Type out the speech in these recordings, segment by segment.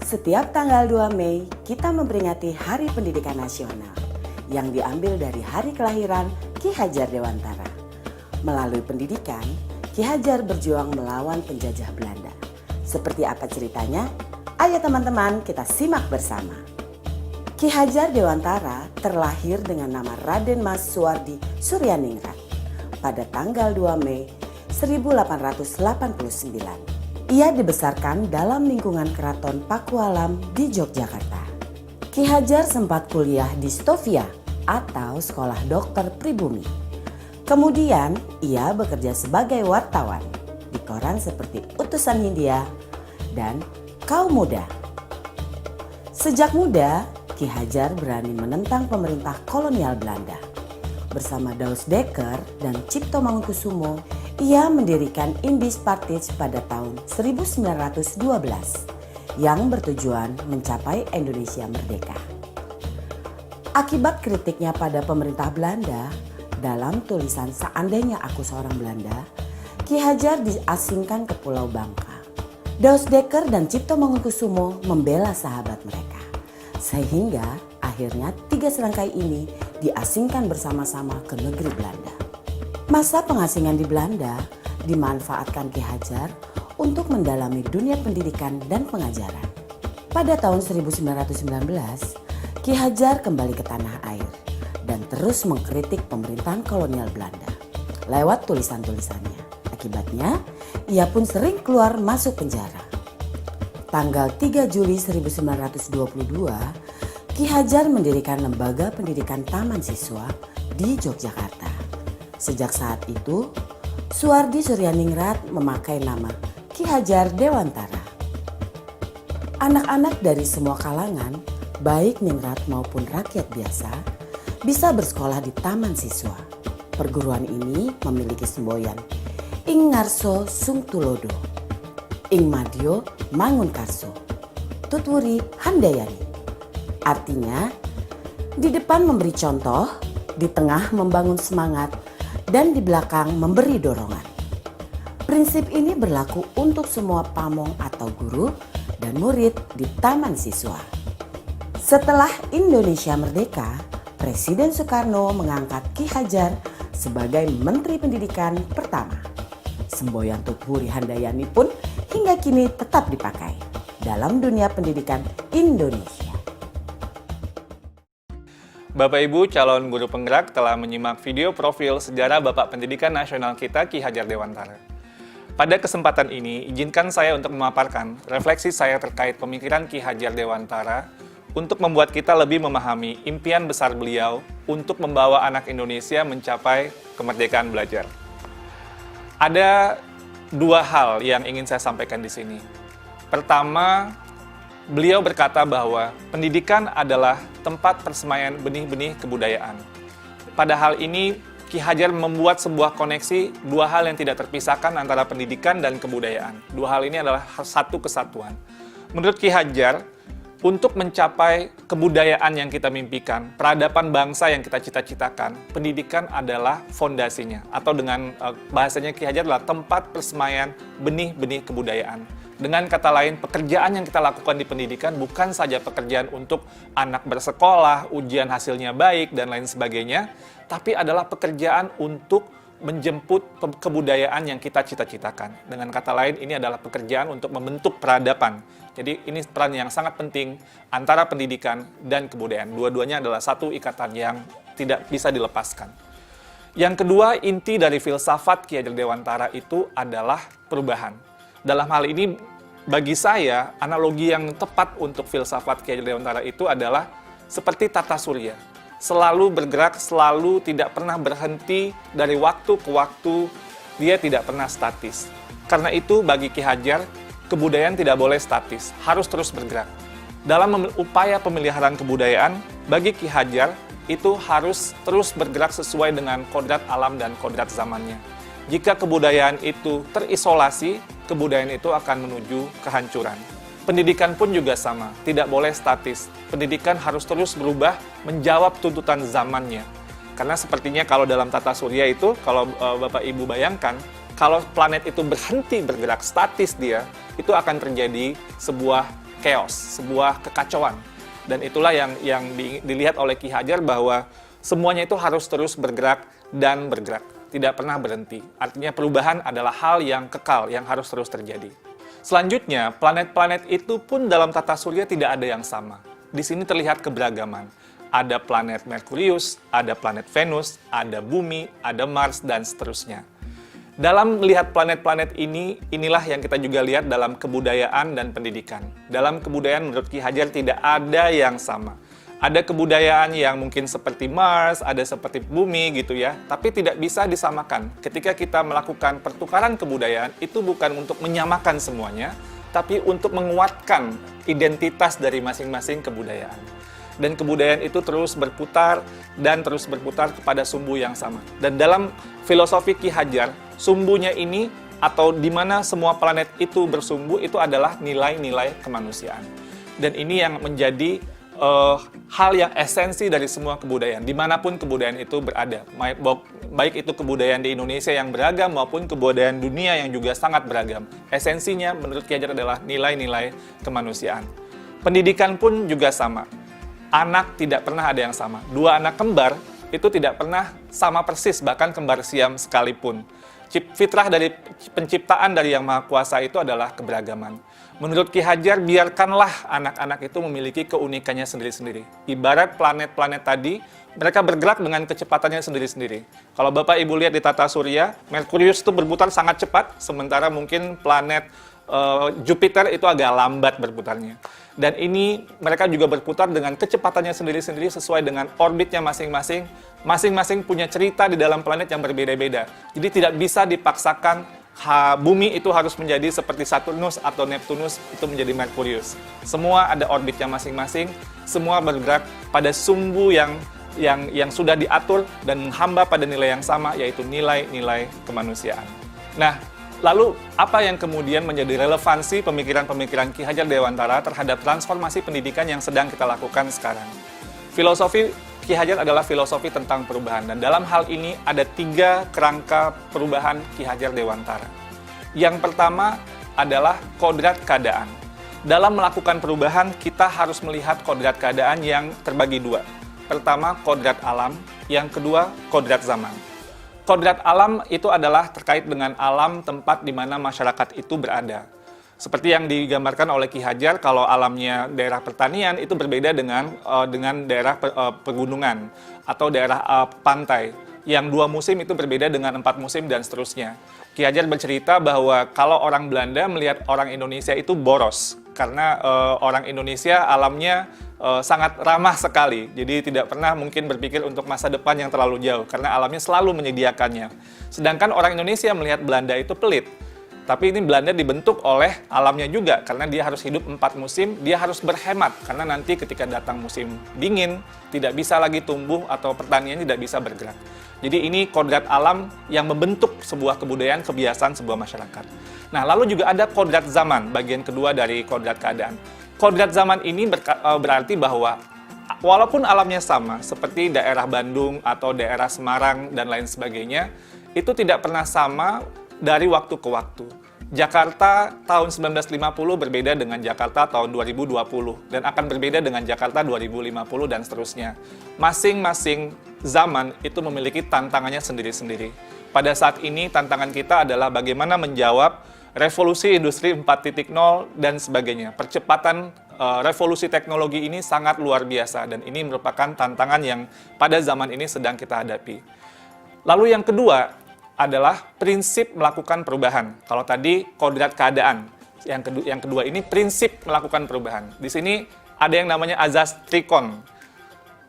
Setiap tanggal 2 Mei, kita memperingati Hari Pendidikan Nasional yang diambil dari hari kelahiran Ki Hajar Dewantara. Melalui pendidikan, Ki Hajar berjuang melawan penjajah Belanda. Seperti apa ceritanya? Ayo teman-teman, kita simak bersama. Ki Hajar Dewantara terlahir dengan nama Raden Mas Suwardi Suryaningrat pada tanggal 2 Mei 1889. Ia dibesarkan dalam lingkungan Keraton Pakualam di Yogyakarta. Ki Hajar sempat kuliah di Stovia atau Sekolah Dokter Pribumi. Kemudian ia bekerja sebagai wartawan di koran seperti Utusan Hindia dan Kaum Muda. Sejak muda, Ki Hajar berani menentang pemerintah kolonial Belanda. Bersama Daus Dekker dan Cipto Mangunkusumo, ia mendirikan Indies Partij pada tahun 1912 yang bertujuan mencapai Indonesia merdeka. Akibat kritiknya pada pemerintah Belanda, dalam tulisan Seandainya Aku Seorang Belanda, Ki Hajar diasingkan ke Pulau Bangka. Daus Dekker dan Cipto Mangunkusumo membela sahabat mereka, sehingga akhirnya tiga serangkai ini diasingkan bersama-sama ke negeri Belanda. Masa pengasingan di Belanda dimanfaatkan Ki Hajar untuk mendalami dunia pendidikan dan pengajaran. Pada tahun 1919, Ki Hajar kembali ke tanah air dan terus mengkritik pemerintahan kolonial Belanda lewat tulisan-tulisannya. Akibatnya, ia pun sering keluar masuk penjara. Tanggal 3 Juli 1922, Ki Hajar mendirikan Lembaga Pendidikan Taman Siswa di Yogyakarta. Sejak saat itu, Suwardi Suryaningrat memakai nama Ki Hajar Dewantara. Anak-anak dari semua kalangan, baik ningrat maupun rakyat biasa, bisa bersekolah di Taman Siswa. Perguruan ini memiliki semboyan Ing Ngarso Sung Tulodo, Ing Madyo Mangunkarso, Tutwuri Handayani. Artinya, di depan memberi contoh, di tengah membangun semangat, dan di belakang memberi dorongan. Prinsip ini berlaku untuk semua pamong atau guru dan murid di Taman Siswa. Setelah Indonesia merdeka, Presiden Soekarno mengangkat Ki Hajar sebagai Menteri Pendidikan pertama. Semboyan Tutwuri Handayani pun hingga kini tetap dipakai dalam dunia pendidikan Indonesia. Bapak Ibu calon guru penggerak telah menyimak video profil sejarah Bapak Pendidikan Nasional kita Ki Hajar Dewantara. Pada kesempatan ini, izinkan saya untuk memaparkan refleksi saya terkait pemikiran Ki Hajar Dewantara untuk membuat kita lebih memahami impian besar beliau untuk membawa anak Indonesia mencapai kemerdekaan belajar. Ada dua hal yang ingin saya sampaikan di sini. Pertama, beliau berkata bahwa pendidikan adalah tempat persemaian benih-benih kebudayaan. Pada hal ini, Ki Hajar membuat sebuah koneksi dua hal yang tidak terpisahkan antara pendidikan dan kebudayaan. Dua hal ini adalah satu kesatuan. Menurut Ki Hajar, untuk mencapai kebudayaan yang kita mimpikan, peradaban bangsa yang kita cita-citakan, pendidikan adalah fondasinya. Atau dengan bahasanya Ki Hajar adalah tempat persemaian benih-benih kebudayaan. Dengan kata lain, pekerjaan yang kita lakukan di pendidikan bukan saja pekerjaan untuk anak bersekolah, ujian hasilnya baik, dan lain sebagainya, tapi adalah pekerjaan untuk menjemput kebudayaan yang kita cita-citakan. Dengan kata lain, ini adalah pekerjaan untuk membentuk peradaban. Jadi ini peran yang sangat penting antara pendidikan dan kebudayaan. Dua-duanya adalah satu ikatan yang tidak bisa dilepaskan. Yang kedua, inti dari filsafat Ki Hajar Dewantara itu adalah perubahan. Dalam hal ini, bagi saya, analogi yang tepat untuk filsafat Ki Hajar Dewantara itu adalah seperti tata surya. Selalu bergerak, selalu tidak pernah berhenti dari waktu ke waktu, dia tidak pernah statis. Karena itu, bagi Ki Hajar, kebudayaan tidak boleh statis, harus terus bergerak. Dalam upaya pemeliharaan kebudayaan, bagi Ki Hajar, itu harus terus bergerak sesuai dengan kodrat alam dan kodrat zamannya. Jika kebudayaan itu terisolasi, kebudayaan itu akan menuju kehancuran. Pendidikan pun juga sama, tidak boleh statis. Pendidikan harus terus berubah, menjawab tuntutan zamannya. Karena sepertinya kalau dalam tata surya itu, kalau Bapak Ibu bayangkan, kalau planet itu berhenti bergerak, statis dia, itu akan terjadi sebuah chaos, sebuah kekacauan. Dan itulah yang dilihat oleh Ki Hajar bahwa semuanya itu harus terus bergerak dan bergerak, tidak pernah berhenti. Artinya perubahan adalah hal yang kekal, yang harus terus terjadi. Selanjutnya, planet-planet itu pun dalam tata surya tidak ada yang sama. Di sini terlihat keberagaman. Ada planet Merkurius, ada planet Venus, ada Bumi, ada Mars, dan seterusnya. Dalam melihat planet-planet ini, inilah yang kita juga lihat dalam kebudayaan dan pendidikan. Dalam kebudayaan menurut Ki Hajar tidak ada yang sama. Ada kebudayaan yang mungkin seperti Mars, ada seperti Bumi gitu ya, tapi tidak bisa disamakan. Ketika kita melakukan pertukaran kebudayaan, itu bukan untuk menyamakan semuanya, tapi untuk menguatkan identitas dari masing-masing kebudayaan. Dan kebudayaan itu terus berputar dan terus berputar kepada sumbu yang sama. Dan dalam filosofi Ki Hajar, sumbunya ini atau di mana semua planet itu bersumbu itu adalah nilai-nilai kemanusiaan. Dan ini yang menjadi hal yang esensi dari semua kebudayaan, dimanapun kebudayaan itu berada. Baik itu kebudayaan di Indonesia yang beragam maupun kebudayaan dunia yang juga sangat beragam. Esensinya menurut Ki Hajar adalah nilai-nilai kemanusiaan. Pendidikan pun juga sama. Anak tidak pernah ada yang sama. Dua anak kembar itu tidak pernah sama persis, bahkan kembar siam sekalipun. Fitrah dari penciptaan dari Yang Maha Kuasa itu adalah keberagaman. Menurut Ki Hajar, biarkanlah anak-anak itu memiliki keunikannya sendiri-sendiri. Ibarat planet-planet tadi, mereka bergerak dengan kecepatannya sendiri-sendiri. Kalau Bapak Ibu lihat di tata surya, Merkurius itu berputar sangat cepat, sementara mungkin planet Jupiter itu agak lambat berputarnya. Dan ini mereka juga berputar dengan kecepatannya sendiri-sendiri sesuai dengan orbitnya masing-masing. Masing-masing punya cerita di dalam planet yang berbeda-beda. Jadi tidak bisa dipaksakan Bumi itu harus menjadi seperti Saturnus atau Neptunus itu menjadi Merkurius. Semua ada orbitnya masing-masing, semua bergerak pada sumbu yang sudah diatur dan menghamba pada nilai yang sama, yaitu nilai-nilai kemanusiaan. Nah, lalu apa yang kemudian menjadi relevansi pemikiran-pemikiran Ki Hajar Dewantara terhadap transformasi pendidikan yang sedang kita lakukan sekarang? Filosofi Ki Hajar adalah filosofi tentang perubahan, dan dalam hal ini ada 3 kerangka perubahan Ki Hajar Dewantara. Yang pertama adalah kodrat keadaan. Dalam melakukan perubahan, kita harus melihat kodrat keadaan yang terbagi 2. Pertama, kodrat alam, yang kedua, kodrat zaman. Kodrat alam itu adalah terkait dengan alam tempat di mana masyarakat itu berada. Seperti yang digambarkan oleh Ki Hajar, kalau alamnya daerah pertanian itu berbeda dengan daerah pegunungan atau daerah pantai. Yang 2 musim itu berbeda dengan 4 musim dan seterusnya. Ki Hajar bercerita bahwa kalau orang Belanda melihat orang Indonesia itu boros, karena orang Indonesia alamnya sangat ramah sekali. Jadi tidak pernah mungkin berpikir untuk masa depan yang terlalu jauh, karena alamnya selalu menyediakannya. Sedangkan orang Indonesia melihat Belanda itu pelit. Tapi ini Belanda dibentuk oleh alamnya juga, karena dia harus hidup 4 musim, dia harus berhemat, karena nanti ketika datang musim dingin, tidak bisa lagi tumbuh atau pertanian tidak bisa bergerak. Jadi ini kodrat alam yang membentuk sebuah kebudayaan, kebiasaan sebuah masyarakat. Nah, lalu juga ada kodrat zaman, bagian kedua dari kodrat keadaan. Kodrat zaman ini berarti bahwa walaupun alamnya sama, seperti daerah Bandung atau daerah Semarang dan lain sebagainya, itu tidak pernah sama dari waktu ke waktu. Jakarta tahun 1950 berbeda dengan Jakarta tahun 2020 dan akan berbeda dengan Jakarta 2050 dan seterusnya. Masing-masing zaman itu memiliki tantangannya sendiri-sendiri. Pada saat ini tantangan kita adalah bagaimana menjawab revolusi industri 4.0 dan sebagainya. Percepatan revolusi teknologi ini sangat luar biasa dan ini merupakan tantangan yang pada zaman ini sedang kita hadapi. Lalu yang kedua adalah prinsip melakukan perubahan. Kalau tadi kodrat keadaan, yang kedua ini prinsip melakukan perubahan. Di sini ada yang namanya azas trikon,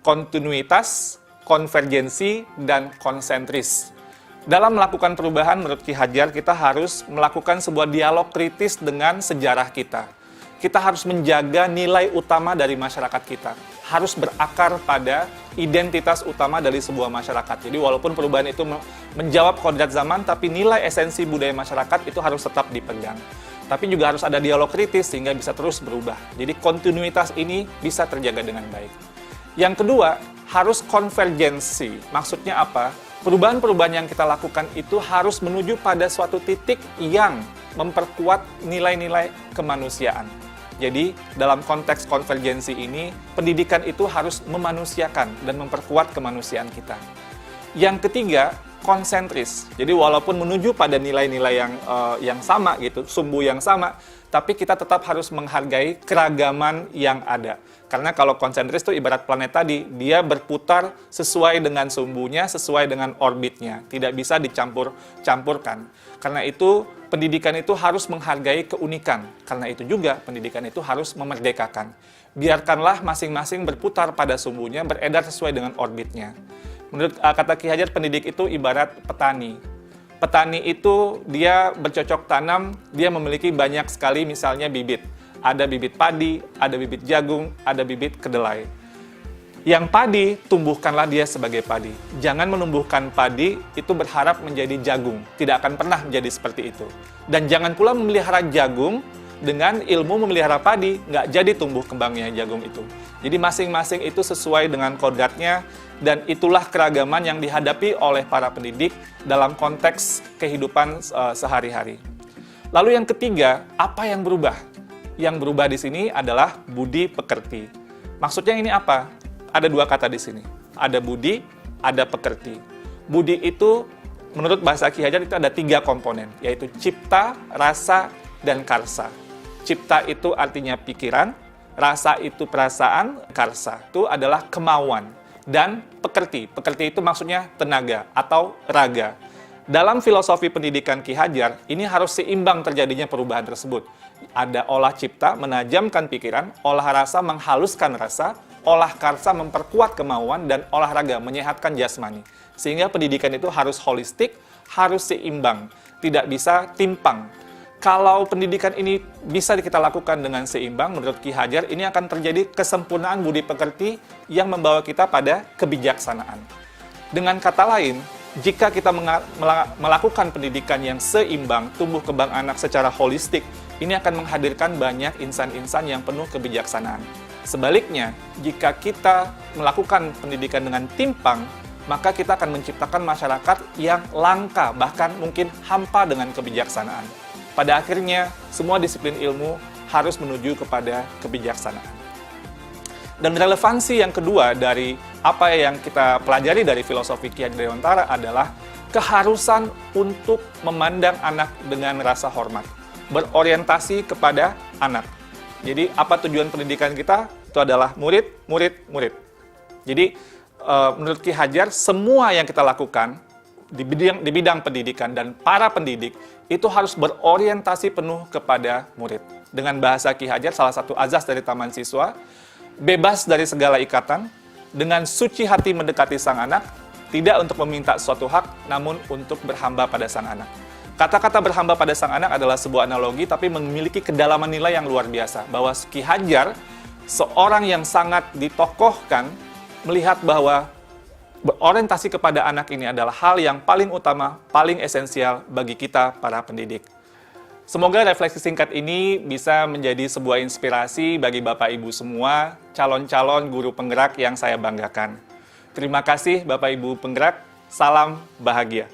kontinuitas, konvergensi, dan konsentris. Dalam melakukan perubahan, menurut Ki Hajar, kita harus melakukan sebuah dialog kritis dengan sejarah kita. Kita harus menjaga nilai utama dari masyarakat kita. Harus berakar pada identitas utama dari sebuah masyarakat. Jadi walaupun perubahan itu menjawab kodrat zaman, tapi nilai esensi budaya masyarakat itu harus tetap dipegang. Tapi juga harus ada dialog kritis sehingga bisa terus berubah. Jadi kontinuitas ini bisa terjaga dengan baik. Yang kedua, harus konvergensi. Maksudnya apa? Perubahan-perubahan yang kita lakukan itu harus menuju pada suatu titik yang memperkuat nilai-nilai kemanusiaan. Jadi, dalam konteks konvergensi ini, pendidikan itu harus memanusiakan dan memperkuat kemanusiaan kita. Yang ketiga, konsentris. Jadi, walaupun menuju pada nilai-nilai yang sama gitu, sumbu yang sama, tapi kita tetap harus menghargai keragaman yang ada. Karena kalau konsentris itu ibarat planet tadi, dia berputar sesuai dengan sumbunya, sesuai dengan orbitnya. Tidak bisa dicampur-campurkan. Karena itu, pendidikan itu harus menghargai keunikan. Karena itu juga, pendidikan itu harus memerdekakan. Biarkanlah masing-masing berputar pada sumbunya, beredar sesuai dengan orbitnya. Menurut kata Ki Hajar, pendidik itu ibarat petani. Petani itu dia bercocok tanam, dia memiliki banyak sekali misalnya bibit. Ada bibit padi, ada bibit jagung, ada bibit kedelai. Yang padi, tumbuhkanlah dia sebagai padi. Jangan menumbuhkan padi itu berharap menjadi jagung. Tidak akan pernah menjadi seperti itu. Dan jangan pula memelihara jagung dengan ilmu memelihara padi, nggak jadi tumbuh kembangnya jagung itu. Jadi masing-masing itu sesuai dengan kodratnya, dan itulah keragaman yang dihadapi oleh para pendidik dalam konteks kehidupan sehari-hari. Lalu yang ketiga, apa yang berubah? Yang berubah di sini adalah budi pekerti. Maksudnya ini apa? Ada dua kata di sini. Ada budi, ada pekerti. Budi itu, menurut bahasa Ki Hajar itu ada 3 komponen, yaitu cipta, rasa, dan karsa. Cipta itu artinya pikiran, rasa itu perasaan, karsa itu adalah kemauan. Dan pekerti. Pekerti itu maksudnya tenaga atau raga. Dalam filosofi pendidikan Ki Hajar, ini harus seimbang terjadinya perubahan tersebut. Ada olah cipta, menajamkan pikiran, olah rasa, menghaluskan rasa, olah karsa, memperkuat kemauan, dan olahraga, menyehatkan jasmani. Sehingga pendidikan itu harus holistik, harus seimbang, tidak bisa timpang. Kalau pendidikan ini bisa kita lakukan dengan seimbang, menurut Ki Hajar, ini akan terjadi kesempurnaan budi pekerti yang membawa kita pada kebijaksanaan. Dengan kata lain, jika kita melakukan pendidikan yang seimbang, tumbuh kembang anak secara holistik, ini akan menghadirkan banyak insan-insan yang penuh kebijaksanaan. Sebaliknya, jika kita melakukan pendidikan dengan timpang, maka kita akan menciptakan masyarakat yang langka, bahkan mungkin hampa dengan kebijaksanaan. Pada akhirnya, semua disiplin ilmu harus menuju kepada kebijaksanaan. Dan relevansi yang kedua dari apa yang kita pelajari dari filosofi Ki Hajar Dewantara adalah keharusan untuk memandang anak dengan rasa hormat, berorientasi kepada anak. Jadi, apa tujuan pendidikan kita? Itu adalah murid, murid, murid. Jadi, menurut Ki Hajar, semua yang kita lakukan di bidang pendidikan dan para pendidik itu harus berorientasi penuh kepada murid. Dengan bahasa Ki Hajar, salah satu azas dari Taman Siswa, bebas dari segala ikatan, dengan suci hati mendekati sang anak, tidak untuk meminta suatu hak, namun untuk berhamba pada sang anak. Kata-kata berhamba pada sang anak adalah sebuah analogi, tapi memiliki kedalaman nilai yang luar biasa. Bahwa Ki Hajar, seorang yang sangat ditokohkan, melihat bahwa berorientasi kepada anak ini adalah hal yang paling utama, paling esensial bagi kita para pendidik. Semoga refleksi singkat ini bisa menjadi sebuah inspirasi bagi Bapak Ibu semua, calon-calon guru penggerak yang saya banggakan. Terima kasih Bapak Ibu penggerak, salam bahagia.